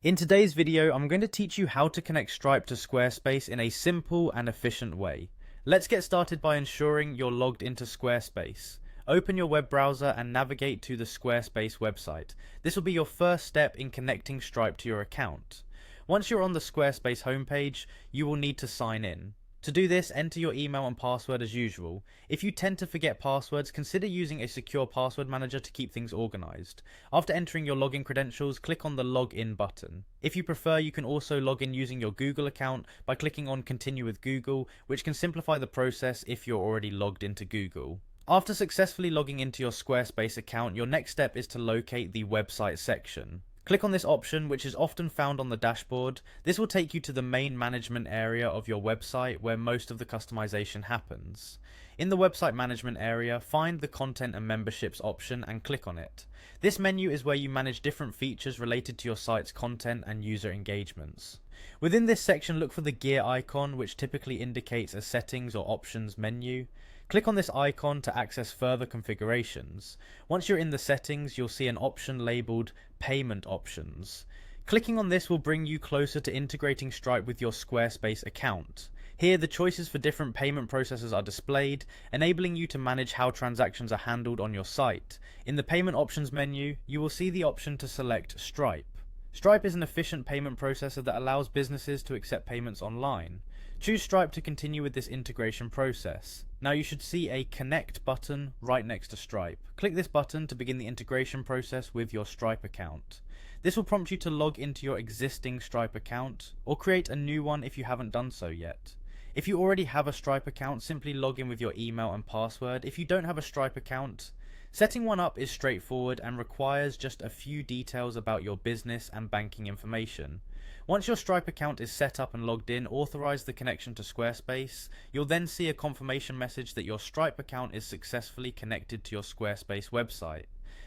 In today's video, I'm going to teach you how to connect Stripe to Squarespace in a simple and efficient way. Let's get started by ensuring you're logged into Squarespace. Open your web browser and navigate to the Squarespace website. This will be your first step in connecting Stripe to your account. Once you're on the Squarespace homepage, you will need to sign in. To do this, enter your email and password as usual. If you tend to forget passwords, consider using a secure password manager to keep things organized. After entering your login credentials, click on the Login button. If you prefer, you can also log in using your Google account by clicking on Continue with Google, which can simplify the process if you're already logged into Google. After successfully logging into your Squarespace account, your next step is to locate the website section. Click on this option, which is often found on the dashboard. This will take you to the main management area of your website where most of the customization happens. In the website management area, find the content and memberships option and click on it. This menu is where you manage different features related to your site's content and user engagements. Within this section, look for the gear icon, which typically indicates a settings or options menu. Click on this icon to access further configurations. Once you're in the settings, you'll see an option labeled Payment Options. Clicking on this will bring you closer to integrating Stripe with your Squarespace account. Here, the choices for different payment processors are displayed, enabling you to manage how transactions are handled on your site. In the Payment Options menu, you will see the option to select Stripe. Stripe is an efficient payment processor that allows businesses to accept payments online. Choose Stripe to continue with this integration process. Now you should see a Connect button right next to Stripe. Click this button to begin the integration process with your Stripe account. This will prompt you to log into your existing Stripe account, or create a new one if you haven't done so yet. If you already have a Stripe account, simply log in with your email and password. If you don't have a Stripe account, setting one up is straightforward and requires just a few details about your business and banking information. Once your Stripe account is set up and logged in, authorize the connection to Squarespace. You'll then see a confirmation message that your Stripe account is successfully connected to your Squarespace website.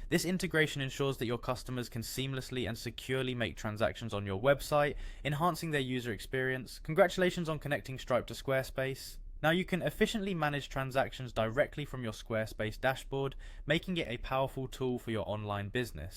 This integration ensures that your customers can seamlessly and securely make transactions on your website, enhancing their user experience. Congratulations on connecting Stripe to Squarespace. Now you can efficiently manage transactions directly from your Squarespace dashboard, making it a powerful tool for your online business.